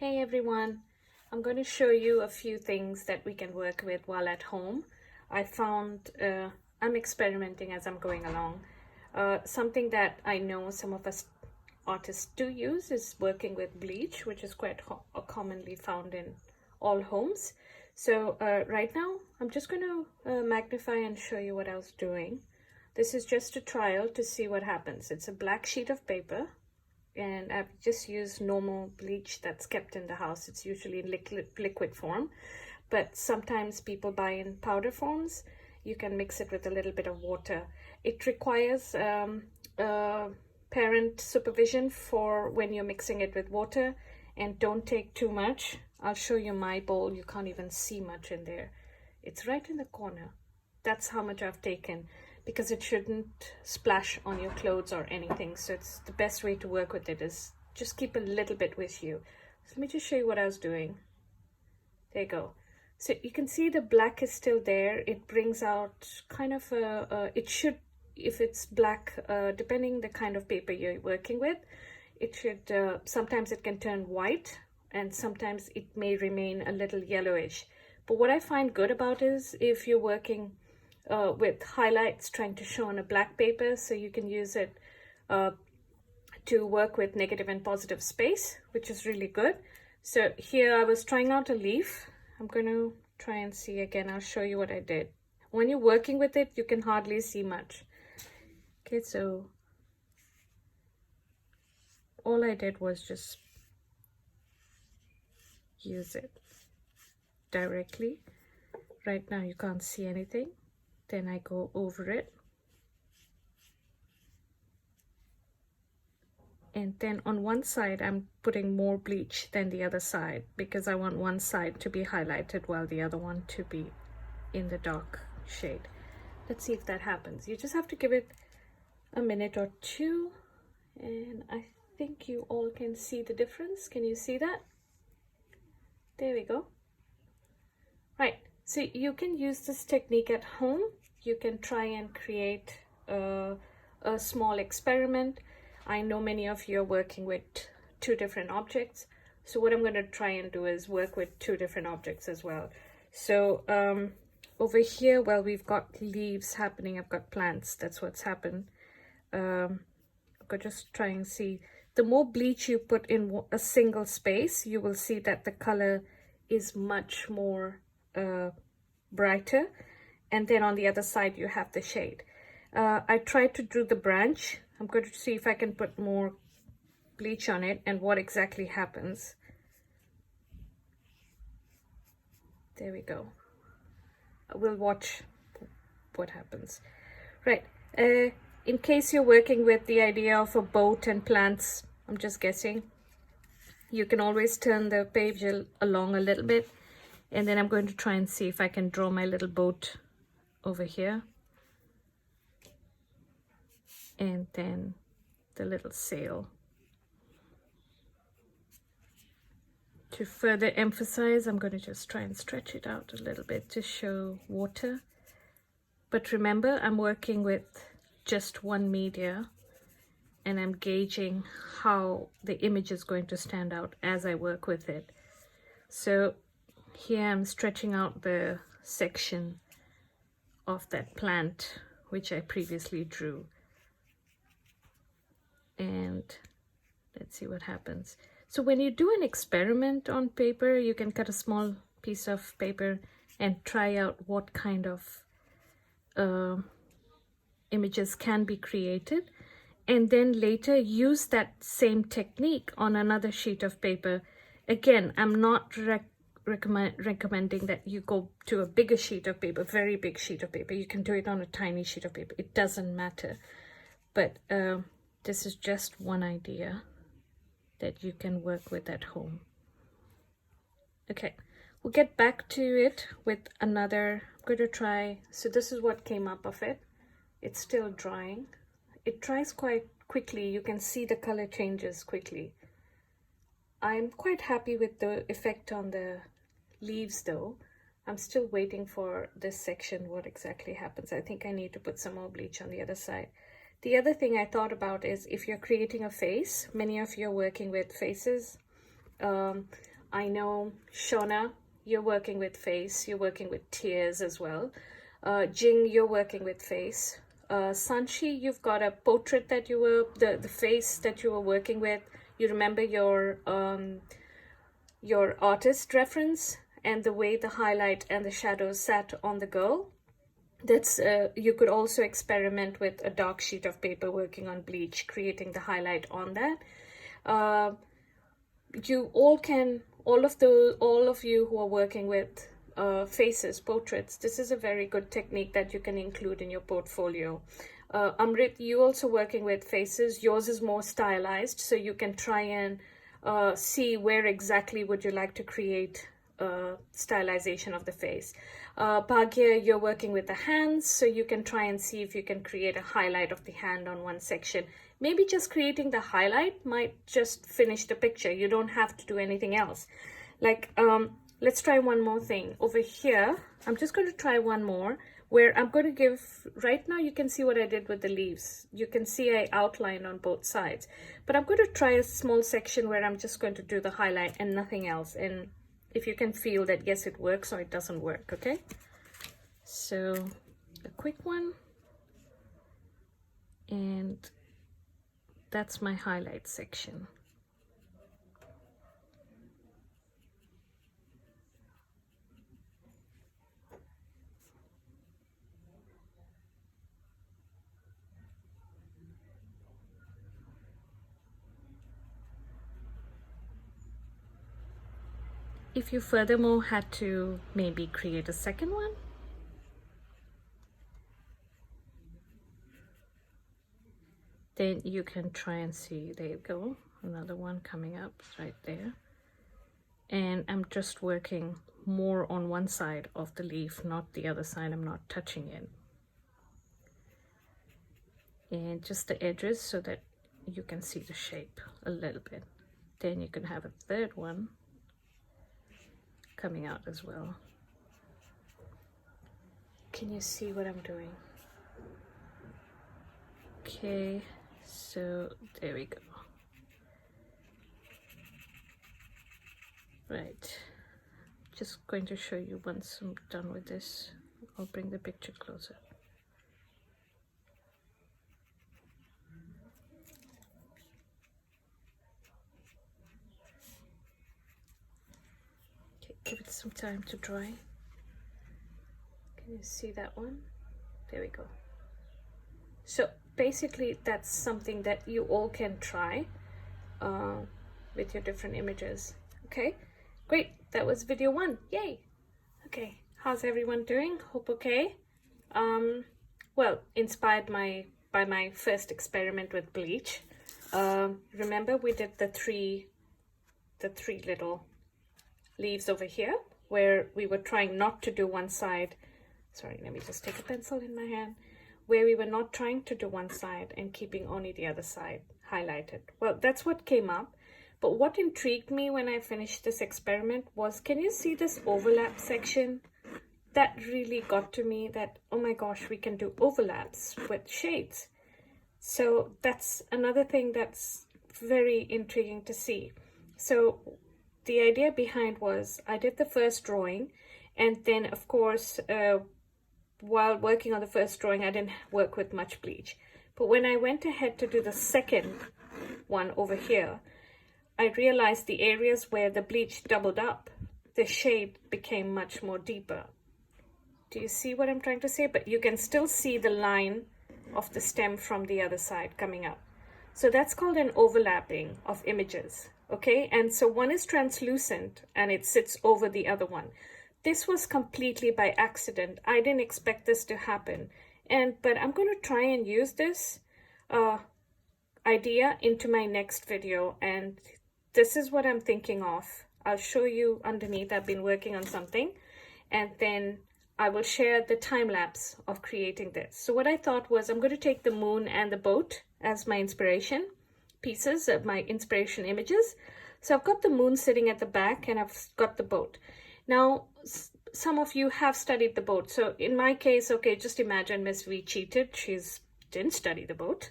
Hey everyone, I'm going to show you a few things that we can work with while at home. I found I'm experimenting as I'm going along. Something that I know some of us artists do use is working with bleach, which is quite commonly found in all homes. So right now, I'm just going to magnify and show you what I was doing. This is just a trial to see what happens. It's a black sheet of paper and I've just used normal bleach that's kept in the house. It's usually in liquid form, but sometimes people buy in powder forms. You can mix it with a little bit of water. It requires parent supervision for when you're mixing it with water, and don't take too much. I'll show you my bowl. You can't even see much in there. It's right in the corner. That's how much I've taken, because it shouldn't splash on your clothes or anything. So it's the best way to work with it is just keep a little bit with you. So let me just show you what I was doing. There you go. So you can see the black is still there. It brings out kind of it should, if it's black, depending the kind of paper you're working with, it should, sometimes it can turn white and sometimes it may remain a little yellowish. But what I find good about is if you're working with highlights, trying to show on a black paper, so you can use it to work with negative and positive space, which is really good. So here I was trying out a leaf. I'm going to try and see again. I'll show you what I did. When you're working with it, you can hardly see much. Okay, so all I did was just use it directly. Right now you can't see anything. Then I go over it. And then on one side, I'm putting more bleach than the other side because I want one side to be highlighted while the other one to be in the dark shade. Let's see if that happens. You just have to give it a minute or two. And I think you all can see the difference. Can you see that? There we go. Right. So you can use this technique at home. You can try and create a small experiment. I know many of you are working with two different objects. So what I'm going to try and do is work with two different objects as well. So over here, well, we've got leaves happening. I've got plants. That's what's happened. I'll just try and see. The more bleach you put in a single space, you will see that the color is much more brighter. And then on the other side, you have the shade. I tried to do the branch. I'm going to see if I can put more bleach on it and what exactly happens. There we go. We'll watch what happens. Right. In case you're working with the idea of a boat and plants, I'm just guessing, you can always turn the page along a little bit. And then I'm going to try and see if I can draw my little boat over here. And then the little sail. To further emphasize, I'm going to just try and stretch it out a little bit to show water. But remember, I'm working with just one media and I'm gauging how the image is going to stand out as I work with it. So here I'm stretching out the section of that plant which I previously drew. And let's see what happens. So when you do an experiment on paper, you can cut a small piece of paper and try out what kind of images can be created. And then later use that same technique on another sheet of paper. Again, I'm not recommending that you go to a bigger sheet of paper, very big sheet of paper. You can do it on a tiny sheet of paper. It doesn't matter. But this is just one idea that you can work with at home. Okay, we'll get back to it with another. I'm going to try. So this is what came up of it. It's still drying. It dries quite quickly. You can see the color changes quickly. I'm quite happy with the effect on the leaves though. I'm still waiting for this section, what exactly happens. I think I need to put some more bleach on the other side. The other thing I thought about is if you're creating a face, many of you are working with faces, I know, Shauna, you're working with face, you're working with tears as well. Jing, you're working with face. Sanchi, you've got a portrait that you were, the face that you were working with. You remember your artist reference and the way the highlight and the shadows sat on the girl. That's you could also experiment with a dark sheet of paper working on bleach, creating the highlight on that. You all can, all of you who are working with faces, portraits, this is a very good technique that you can include in your portfolio. Amrit, you also working with faces. Yours is more stylized, so you can try and see where exactly would you like to create stylization of the face. Bhagya, you're working with the hands, so you can try and see if you can create a highlight of the hand on one section. Maybe just creating the highlight might just finish the picture. You don't have to do anything else. Like, let's try one more thing. Over here, I'm just going to try one more where I'm going to give, right now you can see what I did with the leaves. You can see I outlined on both sides. But I'm going to try a small section where I'm just going to do the highlight and nothing else. And if you can feel that, yes, it works or it doesn't work, okay? So, a quick one. And that's my highlight section. If you furthermore had to maybe create a second one, then you can try and see, there you go, another one coming up right there. And I'm just working more on one side of the leaf, not the other side. I'm not touching it. And just the edges so that you can see the shape a little bit. Then you can have a third one coming out as well. Can you see what I'm doing? Okay, so there we go. Right, just going to show you once I'm done with this. I'll bring the picture closer. Okay, give it some time to dry. Can you see that one? There we go. So basically that's something that you all can try with your different images. Okay, great. That was video 1. Yay. Okay, how's everyone doing? Hope okay. Well, inspired by my first experiment with bleach. Remember we did the three little leaves over here where we were trying not to do one side. Sorry, let me just take a pencil in my hand. Where we were not trying to do one side and keeping only the other side highlighted. Well, that's what came up. But what intrigued me when I finished this experiment was, can you see this overlap section? That really got to me that, oh my gosh, we can do overlaps with shades. So that's another thing that's very intriguing to see. So the idea behind was I did the first drawing, and then of course, while working on the first drawing, I didn't work with much bleach. But when I went ahead to do the second one over here, I realized the areas where the bleach doubled up, the shade became much more deeper. Do you see what I'm trying to say? But you can still see the line of the stem from the other side coming up. So that's called an overlapping of images, okay? And so one is translucent and it sits over the other one. This was completely by accident. I didn't expect this to happen. But I'm going to try and use this idea into my next video, and this is what I'm thinking of. I'll show you underneath. I've been working on something, and then I will share the time lapse of creating this. So what I thought was I'm going to take the moon and the boat as my inspiration pieces, of my inspiration images. So I've got the moon sitting at the back and I've got the boat. Now, some of you have studied the boat. So in my case, okay, just imagine Miss V cheated. She didn't study the boat.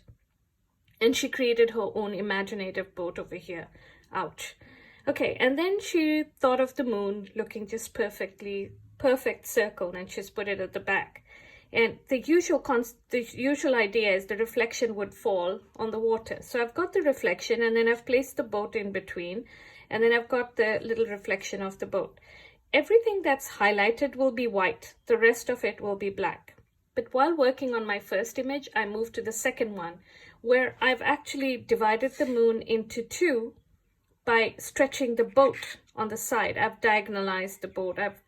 And she created her own imaginative boat over here. Ouch. Okay, and then she thought of the moon looking just perfect circle, and she's put it at the back. And the usual idea is the reflection would fall on the water. So I've got the reflection, and then I've placed the boat in between, and then I've got the little reflection of the boat. Everything that's highlighted will be white. The rest of it will be black. But while working on my first image, I moved to the second one, where I've actually divided the moon into two by stretching the boat on the side. I've diagonalized the boat. I've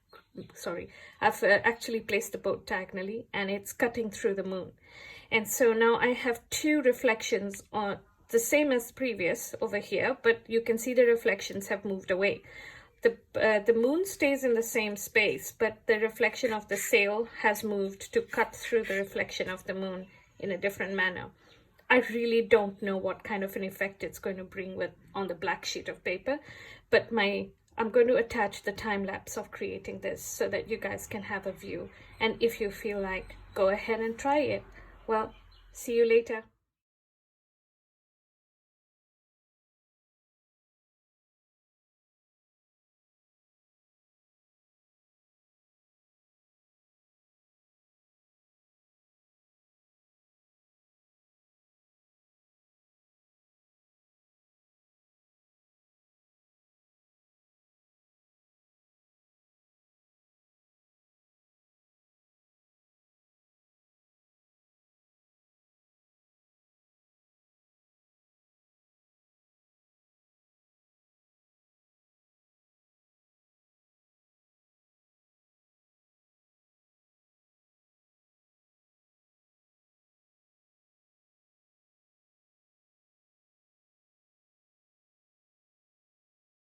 actually placed the boat diagonally, and it's cutting through the moon. And so now I have two reflections on the same as previous over here, but you can see the reflections have moved away. The moon stays in the same space, but the reflection of the sail has moved to cut through the reflection of the moon in a different manner. I really don't know what kind of an effect it's going to bring on the black sheet of paper, but I'm going to attach the time lapse of creating this so that you guys can have a view. And if you feel like, go ahead and try it. Well, see you later.